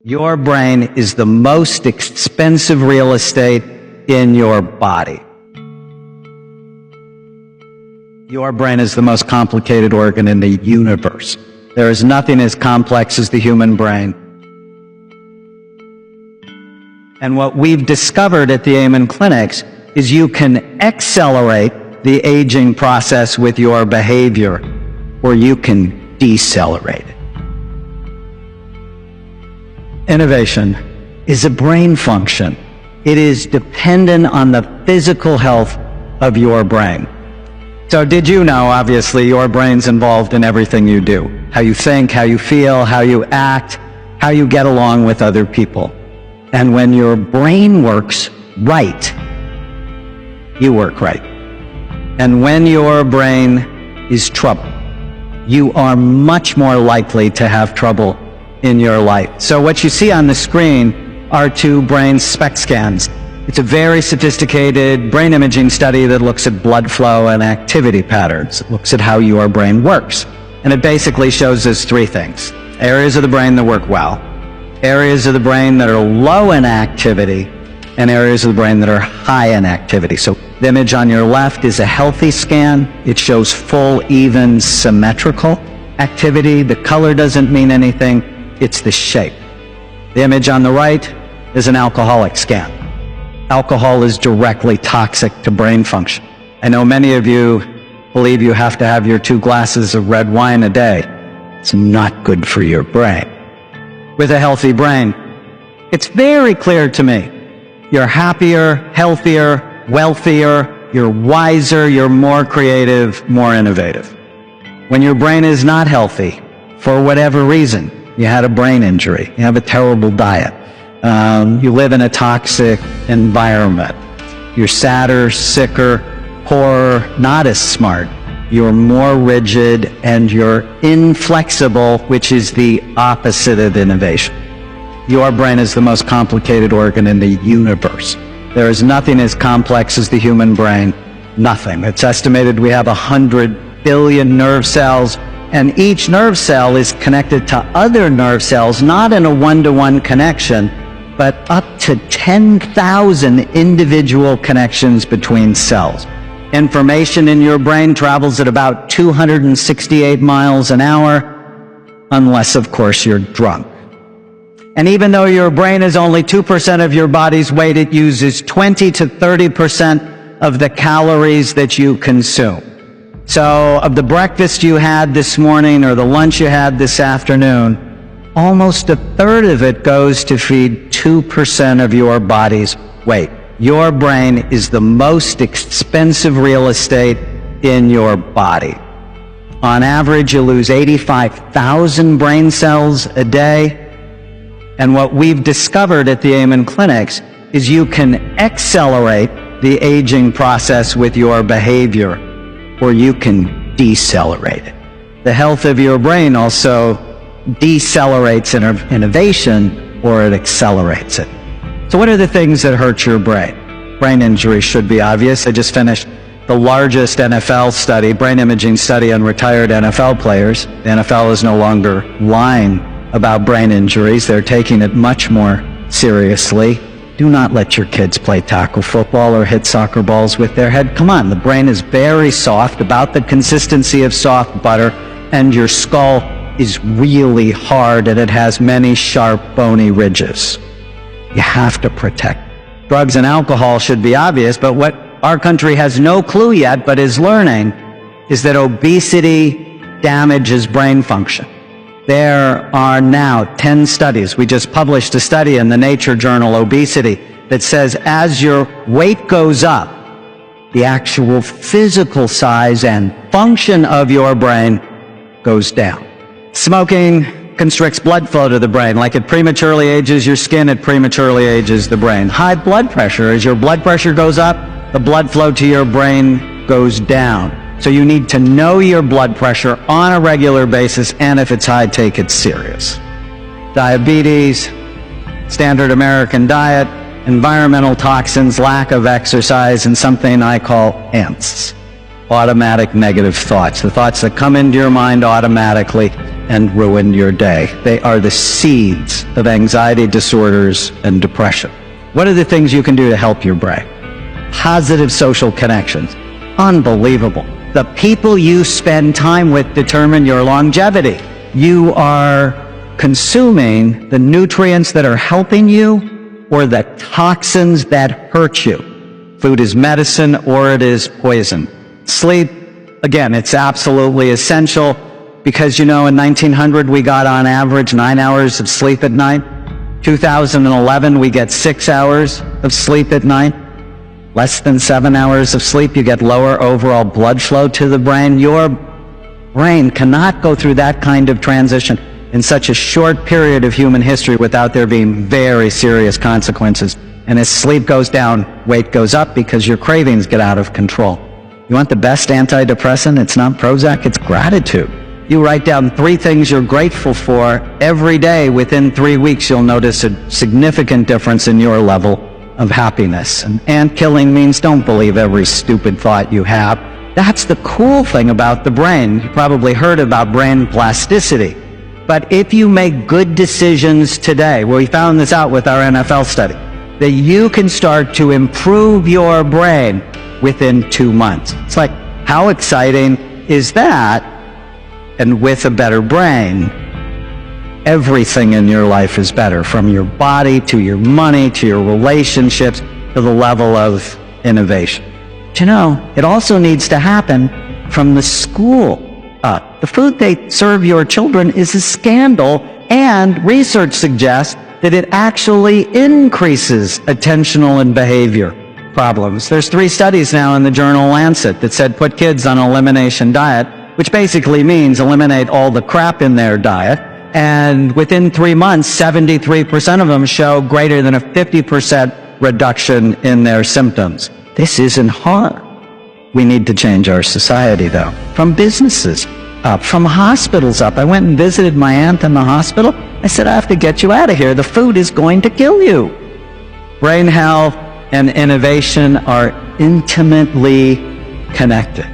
Your brain is the most expensive real estate in your body. Your brain is the most complicated organ in the universe. There is nothing as complex as the human brain. And what we've discovered at the Amen clinics is you can accelerate the aging process with your behavior, or you can decelerate it. Innovation is a brain function. It is dependent on the physical health of your brain. So did you know, obviously, your brain's involved in everything you do. How you think, how you feel, how you act, how you get along with other people. And when your brain works right, you work right. And when your brain is troubled, you are much more likely to have trouble in your life. So what you see on the screen are two brain SPECT scans. It's a very sophisticated brain imaging study that looks at blood flow and activity patterns. It looks at how your brain works. And it basically shows us three things. Areas of the brain that work well, areas of the brain that are low in activity, and areas of the brain that are high in activity. So the image on your left is a healthy scan. It shows full, even, symmetrical activity. The color doesn't mean anything. It's the shape. The image on the right is an alcoholic scan. Alcohol is directly toxic to brain function. I know many of you believe you have to have your 2 glasses of red wine a day. It's not good for your brain. With a healthy brain, it's very clear to me. You're happier, healthier, wealthier, you're wiser, you're more creative, more innovative. When your brain is not healthy, for whatever reason, you had a brain injury, you have a terrible diet, you live in a toxic environment, you're sadder, sicker, poorer, not as smart, you're more rigid, and you're inflexible, which is the opposite of innovation. Your brain is the most complicated organ in the universe. There is nothing as complex as the human brain. Nothing. It's estimated we have 100 billion nerve cells, and each nerve cell is connected to other nerve cells, not in a one-to-one connection, but up to 10,000 individual connections between cells. Information in your brain travels at about 268 miles an hour, unless, of course, you're drunk. And even though your brain is only 2% of your body's weight, it uses 20 to 30% of the calories that you consume. So of the breakfast you had this morning or the lunch you had this afternoon, almost 1/3 of it goes to feed 2% of your body's weight. Your brain is the most expensive real estate in your body. On average, you lose 85,000 brain cells a day. And what we've discovered at the Amen clinics is you can accelerate the aging process with your behavior, or you can decelerate it. The health of your brain also decelerates innovation, or it accelerates it. So what are the things that hurt your brain? Brain injury should be obvious. I just finished the largest NFL study, brain imaging study on retired NFL players. The NFL is no longer lying about brain injuries. They're taking it much more seriously. Do not let your kids play tackle football or hit soccer balls with their head. Come on, the brain is very soft, about the consistency of soft butter, and your skull is really hard, and it has many sharp, bony ridges. You have to protect. Drugs and alcohol should be obvious, but what our country has no clue yet, but is learning, is that obesity damages brain function. There are now 10 studies. We just published a study in the Nature journal, Obesity, that says as your weight goes up, the actual physical size and function of your brain goes down. Smoking constricts blood flow to the brain. Like it prematurely ages your skin, it prematurely ages the brain. High blood pressure, as your blood pressure goes up, the blood flow to your brain goes down. So you need to know your blood pressure on a regular basis, and if it's high, take it serious. Diabetes, standard American diet, environmental toxins, lack of exercise, and something I call ANTs, automatic negative thoughts, the thoughts that come into your mind automatically and ruin your day. They are the seeds of anxiety disorders and depression. What are the things you can do to help your brain? Positive social connections. Unbelievable. The people you spend time with determine your longevity. You are consuming the nutrients that are helping you or the toxins that hurt you. Food is medicine or it is poison. Sleep, again, it's absolutely essential because, you know, in 1900 we got on average 9 hours of sleep at night. 2011 we get 6 hours of sleep at night. Less than 7 hours of sleep, you get lower overall blood flow to the brain. Your brain cannot go through that kind of transition in such a short period of human history without there being very serious consequences. And as sleep goes down, weight goes up because your cravings get out of control. You want the best antidepressant? It's not Prozac, it's gratitude. You write down 3 things you're grateful for every day. Within 3 weeks, you'll notice a significant difference in your level of happiness. And ant killing means don't believe every stupid thought you have. That's the cool thing about the brain. You probably heard about brain plasticity. But if you make good decisions today, well, we found this out with our NFL study, that you can start to improve your brain within 2 months. It's like, how exciting is that? And with a better brain, everything in your life is better, from your body to your money to your relationships to the level of innovation. But you know, it also needs to happen from the school up. The food they serve your children is a scandal, and research suggests that it actually increases attentional and behavior problems. There's 3 studies now in the journal Lancet that said put kids on an elimination diet, which basically means eliminate all the crap in their diet. And within 3 months, 73% of them show greater than a 50% reduction in their symptoms. This isn't hard. We need to change our society, though. From businesses up, from hospitals up. I went and visited my aunt in the hospital. I said, I have to get you out of here. The food is going to kill you. Brain health and innovation are intimately connected.